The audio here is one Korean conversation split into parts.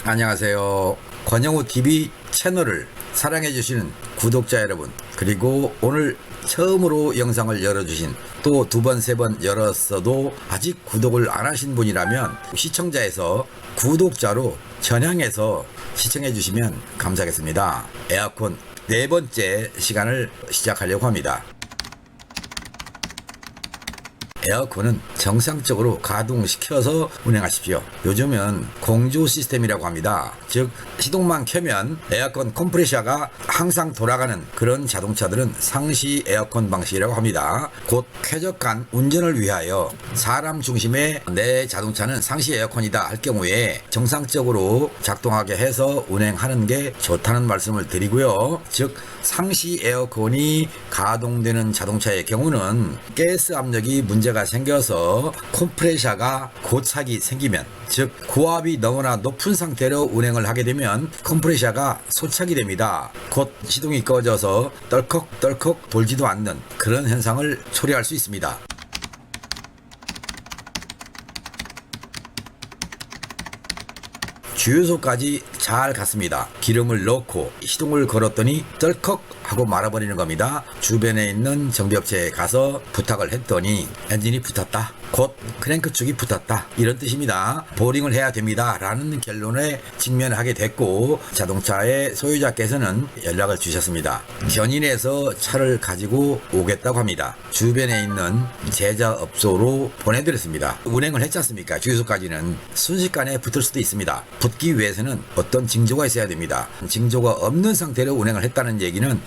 안녕하세요. 권영우 TV 채널을 사랑해주시는 구독자 여러분, 그리고 오늘 처음으로 영상을 열어주신, 또 두 번, 세 번 열었어도 아직 구독을 안 하신 분이라면 시청자에서 구독자로 전향해서 시청해주시면 감사하겠습니다. 에어컨 네 번째 시간을 시작하려고 합니다. 에어컨은 정상적으로 가동시켜서 운행하십시오. 요즘은 공조 시스템이라고 합니다. 즉 시동만 켜면 에어컨 컴프레셔가 항상 돌아가는 그런 자동차들은 상시 에어컨 방식이라고 합니다. 곧 쾌적한 운전을 위하여 사람 중심의 내 자동차는 상시 에어컨이다 할 경우에 정상적으로 작동하게 해서 운행하는 게 좋다는 말씀을 드리고요. 즉 상시 에어컨이 가동되는 자동차의 경우는 가스 압력이 문제가 생겨서 컴프레셔가 고착이 생기면, 즉 고압이 너무나 높은 상태로 운행을 하게 되면 컴프레셔가 소착이 됩니다. 곧 시동이 꺼져서 떨컥떨컥 돌지도 않는 그런 현상을 초래할 수 있습니다. 주유소까지 잘 갔습니다. 기름을 넣고 시동을 걸었더니 떨컥 하고 말아버리는 겁니다. 주변에 있는 정비업체에 가서 부탁을 했더니 엔진이 붙었다, 곧 크랭크축이 붙었다, 이런 뜻입니다. 보링을 해야 됩니다 라는 결론에 직면하게 됐고, 자동차의 소유자께서는 연락을 주셨습니다. 견인해서 차를 가지고 오겠다고 합니다. 주변에 있는 제자업소로 보내드렸습니다. 운행을 했지 않습니까? 주유소까지는 순식간에 붙을 수도 있습니다. 붙기 위해서는 어떤 징조가 있어야 됩니다. 징조가 없는 상태로 운행을 했다는 얘기는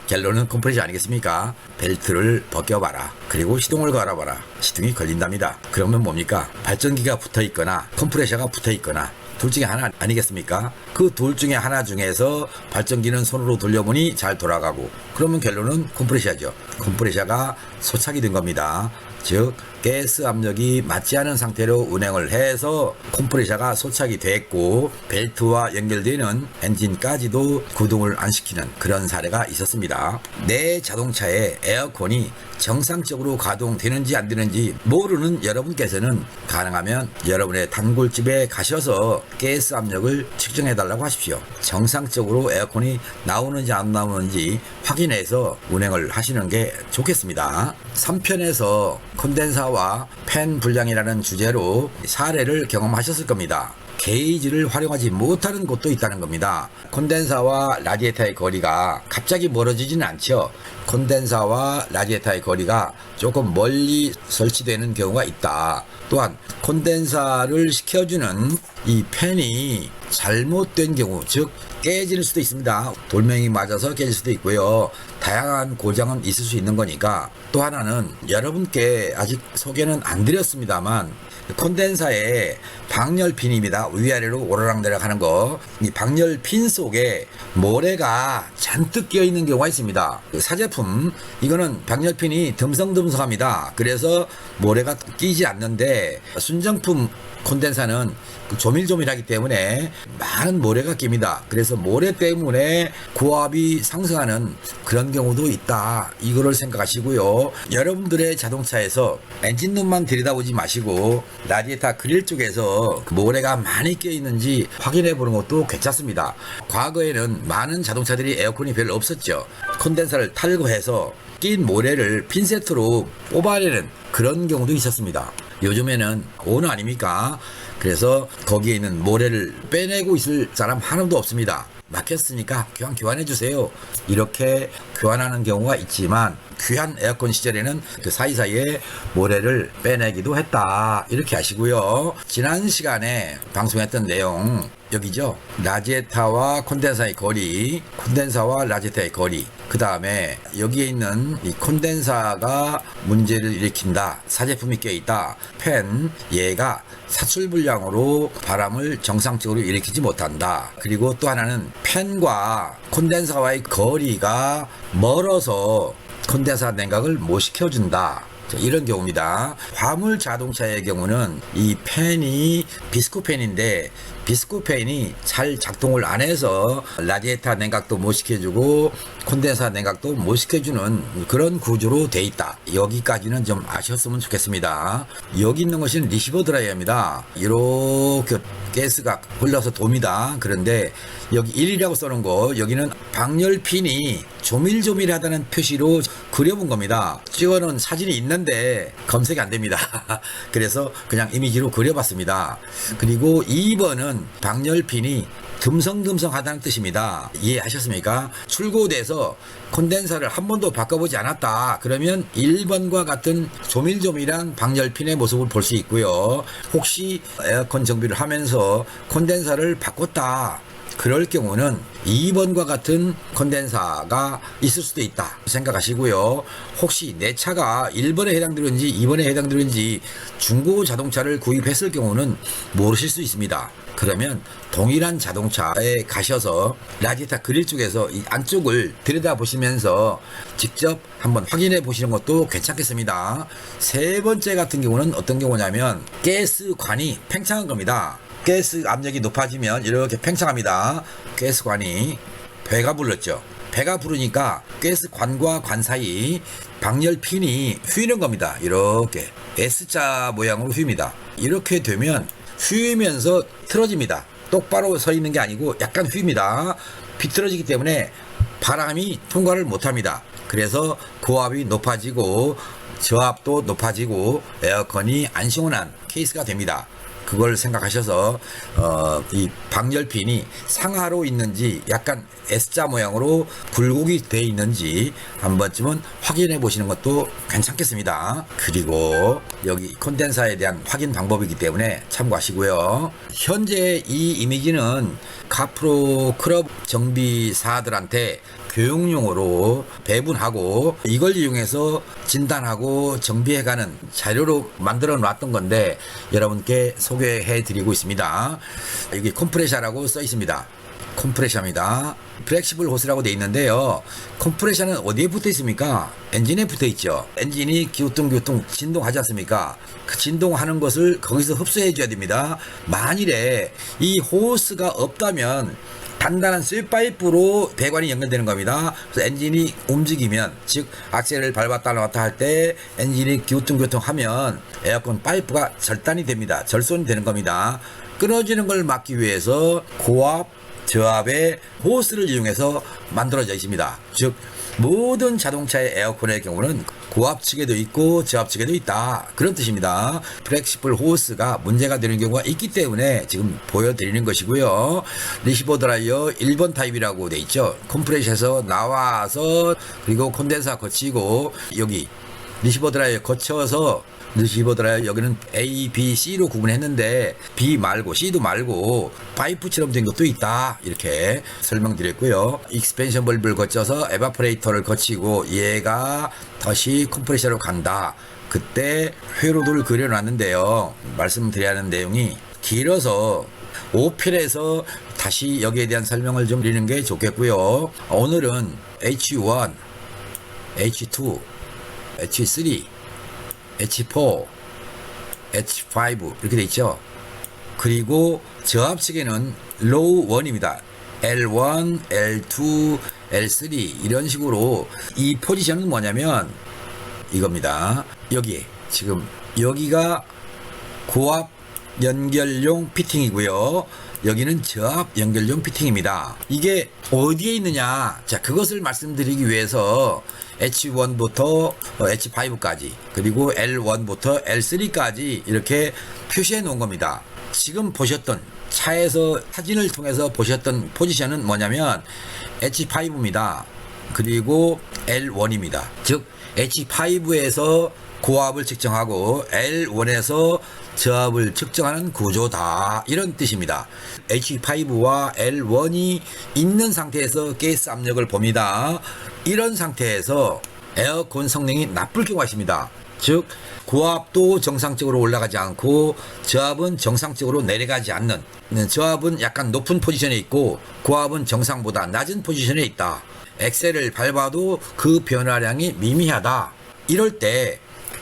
결론은 컴프레셔 아니겠습니까? 벨트를 벗겨봐라, 그리고 시동을 걸어봐라. 시동이 걸린답니다. 그러면 뭡니까? 발전기가 붙어 있거나 컴프레셔가 붙어 있거나 둘 중에 하나 아니겠습니까? 그 둘 중에 하나 중에서 발전기는 손으로 돌려보니 잘 돌아가고, 그러면 결론은 컴프레셔죠. 컴프레셔가 소착이 된 겁니다. 즉 가스 압력이 맞지 않은 상태로 운행을 해서 컴프레셔가 소착이 됐고, 벨트와 연결되는 엔진까지도 구동을 안 시키는 그런 사례가 있었습니다. 내 자동차의 에어컨이 정상적으로 가동되는지 안 되는지 모르는 여러분께서는 가능하면 여러분의 단골집에 가셔서 가스 압력을 측정해 달라고 하십시오. 정상적으로 에어컨이 나오는지 안 나오는지 확인해서 운행을 하시는 게 좋겠습니다. 3편에서 콘덴사와 팬 불량이라는 주제로 사례를 경험하셨을 겁니다. 게이지를 활용하지 못하는 곳도 있다는 겁니다. 콘덴사와 라디에이터의 거리가 갑자기 멀어지지는 않죠. 콘덴사와 라디에이터의 거리가 조금 멀리 설치되는 경우가 있다. 또한 콘덴사를 식혀주는 이 팬이 잘못된 경우, 즉 깨질 수도 있습니다. 돌멩이 맞아서 깨질 수도 있고요. 다양한 고장은 있을 수 있는 거니까. 또 하나는 여러분께 아직 소개는 안 드렸습니다만, 콘덴사의 방열핀입니다. 위아래로 오르락내락 하는 거. 이 방열핀 속에 모래가 잔뜩 끼어 있는 경우가 있습니다. 사제품, 이거는 방열핀이 듬성듬성합니다. 그래서 모래가 끼지 않는데, 순정품 콘덴사는 조밀조밀하기 때문에 많은 모래가 낍니다. 그래서 모래 때문에 고압이 상승하는 그런 경우도 있다. 이거를 생각하시고요. 여러분들의 자동차에서 엔진룸만 들여다보지 마시고 라디에이터 그릴 쪽에서 모래가 많이 껴있는지 확인해 보는 것도 괜찮습니다. 과거에는 많은 자동차들이 에어컨이 별로 없었죠. 콘덴사를 탈거해서 낀 모래를 핀셋으로 뽑아내는 그런 경우도 있었습니다. 요즘에는 오너 아닙니까? 그래서 거기에 있는 모래를 빼내고 있을 사람 하나도 없습니다. 막혔으니까 그냥 교환해 주세요. 이렇게 교환하는 경우가 있지만, 귀한 에어컨 시절에는 그 사이사이에 모래를 빼내기도 했다. 이렇게 하시고요. 지난 시간에 방송했던 내용 여기죠. 라디에이터와 콘덴사의 거리, 콘덴사와 라디에이터의 거리, 그 다음에 여기에 있는 이 콘덴사가 문제를 일으킨다, 사제품이 껴있다, 팬, 얘가 사출불량으로 바람을 정상적으로 일으키지 못한다. 그리고 또 하나는 팬과 콘덴사와의 거리가 멀어서 콘덴사 냉각을 못 시켜준다. 이런 경우입니다. 화물 자동차의 경우는 이 팬이 비스코팬인데 비스코페인이 잘 작동을 안 해서 라디에이터 냉각도 못 시켜주고 콘덴사 냉각도 못 시켜주는 그런 구조로 돼 있다. 여기까지는 좀 아셨으면 좋겠습니다. 여기 있는 것은 리시버 드라이어입니다. 이렇게 가스가 흘러서 돕니다. 그런데 여기 1이라고 써놓은 거, 여기는 방열핀이 조밀조밀하다는 표시로 그려본 겁니다. 찍어놓은 사진이 있는데 검색이 안 됩니다. 그래서 그냥 이미지로 그려봤습니다. 그리고 2번은 방열핀이 듬성듬성하다는 뜻입니다. 이해하셨습니까? 출고돼서 콘덴서를 한 번도 바꿔보지 않았다. 그러면 1번과 같은 조밀조밀한 방열핀의 모습을 볼 수 있고요. 혹시 에어컨 정비를 하면서 콘덴서를 바꿨다. 그럴 경우는 2번과 같은 콘덴사가 있을 수도 있다 생각하시고요. 혹시 내 차가 1번에 해당되는지 2번에 해당되는지 중고 자동차를 구입했을 경우는 모르실 수 있습니다. 그러면 동일한 자동차에 가셔서 라디에이터 그릴 쪽에서 이 안쪽을 들여다보시면서 직접 한번 확인해 보시는 것도 괜찮겠습니다. 세 번째 같은 경우는 어떤 경우냐면 가스관이 팽창한 겁니다. 가스 압력이 높아지면 이렇게 팽창합니다. 가스관이 배가 불렀죠. 배가 부르니까 가스관과 관 사이 방열핀이 휘는 겁니다. 이렇게 S자 모양으로 휘입니다. 이렇게 되면 휘면서 틀어집니다. 똑바로 서 있는 게 아니고 약간 휘입니다. 비틀어지기 때문에 바람이 통과를 못합니다. 그래서 고압이 높아지고 저압도 높아지고 에어컨이 안 시원한 케이스가 됩니다. 그걸 생각하셔서 이 방열핀이 상하로 있는지 약간 S자 모양으로 굴곡이 되어 있는지 한 번쯤은 확인해 보시는 것도 괜찮겠습니다. 그리고 여기 콘덴사에 대한 확인 방법이기 때문에 참고하시고요. 현재 이 이미지는 카프로 클럽 정비사들한테 교육용으로 배분하고 이걸 이용해서 진단하고 정비해가는 자료로 만들어 놨던 건데 여러분께 소개해 드리고 있습니다. 여기 컴프레셔라고 써 있습니다. 컴프레셔입니다. 플렉시블 호스라고 되어 있는데요. 컴프레셔는 어디에 붙어 있습니까? 엔진에 붙어 있죠. 엔진이 기우뚱기우뚱 진동하지 않습니까? 그 진동하는 것을 거기서 흡수해 줘야 됩니다. 만일에 이 호스가 없다면 단단한 쇠파이프로 배관이 연결되는 겁니다. 그래서 엔진이 움직이면, 즉 악셀을 밟았다 놨다 할 때 엔진이 기우뚱기우뚱 하면 에어컨 파이프가 절단이 됩니다. 절손이 되는 겁니다. 끊어지는 걸 막기 위해서 고압, 저압의 호스를 이용해서 만들어져 있습니다. 즉 모든 자동차의 에어컨의 경우는 고압 측에도 있고 저압 측에도 있다, 그런 뜻입니다. 플렉시블 호스가 문제가 되는 경우가 있기 때문에 지금 보여드리는 것이고요. 리시버 드라이어 1번 타입이라고 돼 있죠. 컴프레셔에서 나와서 그리고 콘덴사 거치고 여기 리시버 드라이어 거쳐서 리시버 드라이어 여기는 A, B, C로 구분했는데 B 말고 C도 말고 파이프처럼 된 것도 있다, 이렇게 설명드렸고요. 익스펜션 벌브를 거쳐서 에바포레이터를 거치고 얘가 다시 컴프레셔로 간다. 그때 회로도를 그려놨는데요. 말씀드려야 하는 내용이 길어서 5편에서 다시 여기에 대한 설명을 좀 드리는 게 좋겠고요. 오늘은 H1, H2, H3, H4, H5 이렇게 돼 있죠. 그리고 저압 측에는 로우 1입니다. L1, L2, L3 이런 식으로 이 포지션은 뭐냐면 이겁니다. 여기에 지금 여기가 고압 연결용 피팅이고요. 여기는 저압 연결용 피팅입니다. 이게 어디에 있느냐? 자, 그것을 말씀드리기 위해서 H1부터 H5까지 그리고 L1부터 L3까지 이렇게 표시해 놓은 겁니다. 지금 보셨던 차에서 사진을 통해서 보셨던 포지션은 뭐냐면 H5입니다. 그리고 L1입니다. 즉 H5에서 고압을 측정하고 L1에서 저압을 측정하는 구조다, 이런 뜻입니다. H5와 L1이 있는 상태에서 가스 압력을 봅니다. 이런 상태에서 에어컨 성능이 나쁠 경우가 있습니다. 즉 고압도 정상적으로 올라가지 않고 저압은 정상적으로 내려가지 않는, 저압은 약간 높은 포지션에 있고 고압은 정상보다 낮은 포지션에 있다. 엑셀을 밟아도 그 변화량이 미미하다. 이럴 때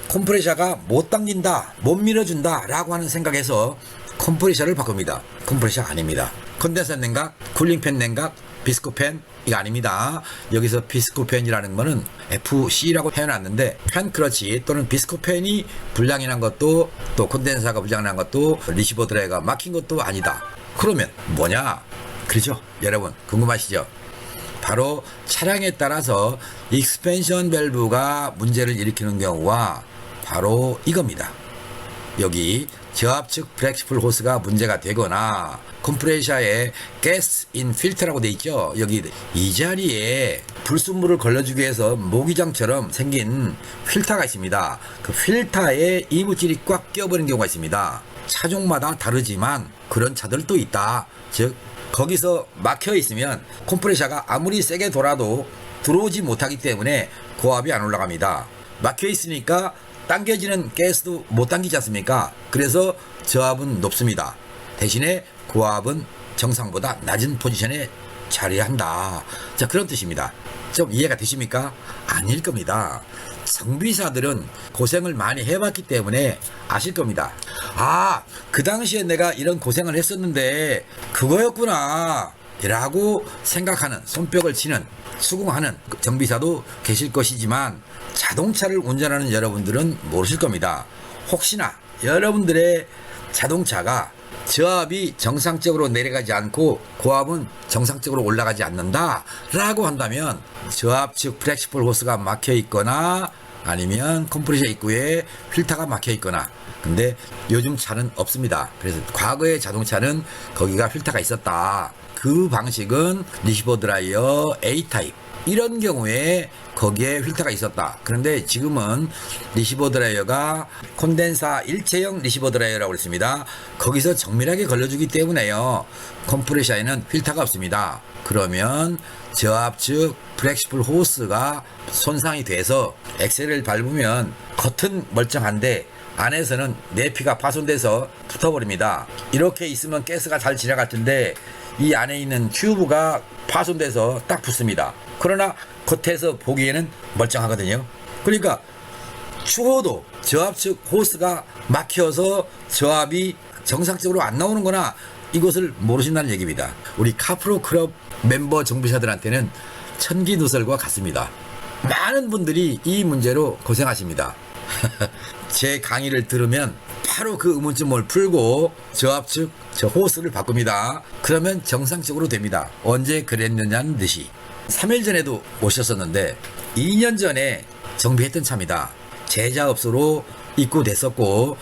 컴프레셔가 못 당긴다, 못 밀어준다 라고 하는 생각에서 컴프레셔를 바꿉니다. 컴프레셔 아닙니다. 컨덴서 냉각, 쿨링팬 냉각, 비스코팬 이거 아닙니다. 여기서 비스코팬이라는 거는 FC라고 해놨는데 팬 크러치 또는 비스코팬이 불량이 난 것도 또 콘덴서가 불량이 난 것도 리시버 드라이가 막힌 것도 아니다. 그러면 뭐냐? 그렇죠? 여러분 궁금하시죠? 바로 차량에 따라서 익스펜션 밸브가 문제를 일으키는 경우가 바로 이겁니다. 여기 저압측 플렉시블 호스가 문제가 되거나 컴프레셔에 가스 인 필터라고 돼 있죠. 여기 이 자리에 불순물을 걸러주기 위해서 모기장처럼 생긴 필터가 있습니다. 그 필터에 이물질이 꽉 껴버린 경우가 있습니다. 차종마다 다르지만 그런 차들도 있다. 즉 거기서 막혀 있으면 컴프레셔가 아무리 세게 돌아도 들어오지 못하기 때문에 고압이 안 올라갑니다. 막혀 있으니까 당겨지는 가스도 못 당기지 않습니까? 그래서 저압은 높습니다. 대신에 고압은 정상보다 낮은 포지션에 자리해야 한다. 자, 그런 뜻입니다. 좀 이해가 되십니까? 아닐 겁니다. 정비사들은 고생을 많이 해봤기 때문에 아실 겁니다. 아, 그 당시에 내가 이런 고생을 했었는데 그거였구나 라고 생각하는, 손뼉을 치는, 수긍하는 정비사도 계실 것이지만 자동차를 운전하는 여러분들은 모르실 겁니다. 혹시나 여러분들의 자동차가 저압이 정상적으로 내려가지 않고 고압은 정상적으로 올라가지 않는다 라고 한다면 저압측 플렉시블 호스가 막혀 있거나 아니면 컴프레셔 입구에 필터가 막혀 있거나, 근데 요즘 차는 없습니다. 그래서 과거의 자동차는 거기가 필터가 있었다. 그 방식은 리시버 드라이어 A타입 이런 경우에 거기에 필터가 있었다. 그런데 지금은 리시버 드라이어가 콘덴서 일체형 리시버 드라이어라고 했습니다. 거기서 정밀하게 걸러주기 때문에요. 컴프레셔에는 필터가 없습니다. 그러면 저압측 플렉시블 호스가 손상이 돼서 엑셀을 밟으면 겉은 멀쩡한데 안에서는 내피가 파손돼서 붙어버립니다. 이렇게 있으면 가스가 잘 지나갈 텐데 이 안에 있는 튜브가 파손돼서 딱 붙습니다. 그러나 겉에서 보기에는 멀쩡하거든요. 그러니까 추워도 저압측 호스가 막혀서 저압이 정상적으로 안 나오는 거나 이것을 모르신다는 얘기입니다. 우리 카프로 클럽 멤버 정비사들한테는 천기누설과 같습니다. 많은 분들이 이 문제로 고생하십니다. 제 강의를 들으면 바로 그 의문점을 풀고 저압측 저 호스를 바꿉니다. 그러면 정상적으로 됩니다. 언제 그랬느냐는 듯이 3일 전에도 오셨었는데 2년 전에 정비했던 차입니다. 제자업소로 입고됐었고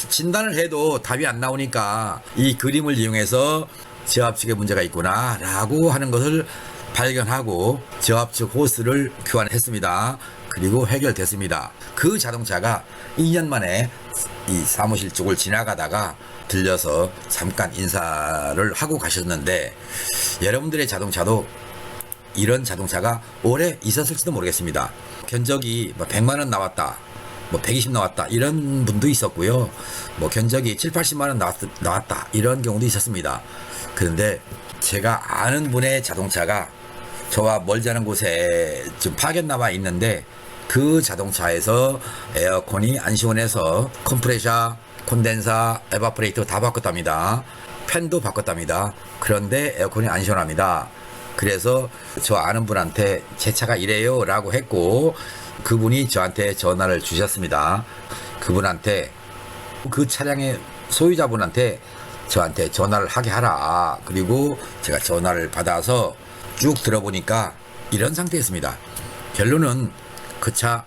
진단을 해도 답이 안 나오니까 이 그림을 이용해서 저압측에 문제가 있구나 라고 하는 것을 발견하고 저압측 호스를 교환했습니다. 그리고 해결됐습니다. 그 자동차가 2년 만에 이 사무실 쪽을 지나가다가 들려서 잠깐 인사를 하고 가셨는데, 여러분들의 자동차도 이런 자동차가 오래 있었을지도 모르겠습니다. 견적이 뭐 100만 원 나왔다, 뭐 120 나왔다 이런 분도 있었고요. 뭐 견적이 7, 80만 원 나왔다 이런 경우도 있었습니다. 그런데 제가 아는 분의 자동차가 저와 멀지 않은 곳에 지금 파견 나와 있는데 그 자동차에서 에어컨이 안 시원해서 컴프레셔, 콘덴서, 에바포레이터 다 바꿨답니다. 팬도 바꿨답니다. 그런데 에어컨이 안 시원합니다. 그래서 저 아는 분한테 제 차가 이래요 라고 했고, 그분이 저한테 전화를 주셨습니다. 그분한테, 그 차량의 소유자분한테 저한테 전화를 하게 하라. 그리고 제가 전화를 받아서 쭉 들어보니까 이런 상태였습니다. 결론은 그 차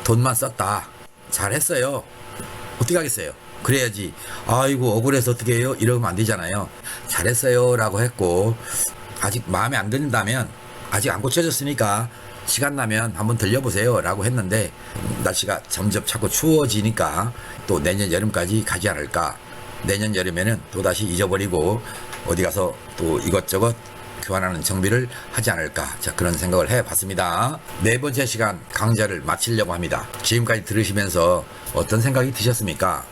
돈만 썼다, 잘했어요, 어떻게 하겠어요. 그래야지 아이고 억울해서 어떻게 해요 이러면 안 되잖아요. 잘했어요 라고 했고, 아직 마음에 안 든다면 아직 안 고쳐졌으니까 시간 나면 한번 들려보세요 라고 했는데, 날씨가 점점 자꾸 추워지니까 또 내년 여름까지 가지 않을까, 내년 여름에는 또다시 잊어버리고 어디 가서 또 이것저것 교환하는 정비를 하지 않을까, 자, 그런 생각을 해봤습니다. 네 번째 시간 강좌를 마치려고 합니다. 지금까지 들으시면서 어떤 생각이 드셨습니까?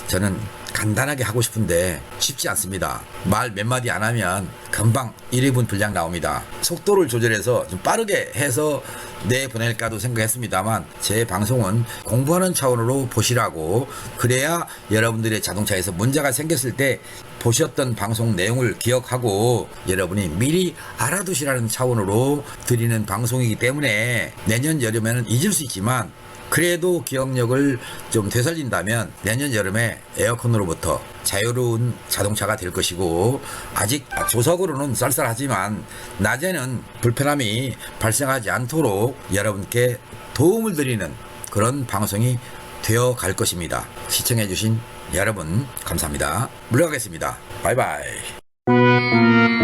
저는 간단하게 하고 싶은데 쉽지 않습니다. 말 몇 마디 안 하면 금방 1인분 분량 나옵니다. 속도를 조절해서 좀 빠르게 해서 내보낼까도 생각했습니다만 제 방송은 공부하는 차원으로 보시라고, 그래야 여러분들의 자동차에서 문제가 생겼을 때 보셨던 방송 내용을 기억하고 여러분이 미리 알아두시라는 차원으로 드리는 방송이기 때문에 내년 여름에는 잊을 수 있지만 그래도 기억력을 좀 되살린다면 내년 여름에 에어컨으로부터 자유로운 자동차가 될 것이고, 아직 조석으로는 쌀쌀하지만 낮에는 불편함이 발생하지 않도록 여러분께 도움을 드리는 그런 방송이 되어 갈 것입니다. 시청해 주신 여러분 감사합니다. 물러가겠습니다. 바이바이.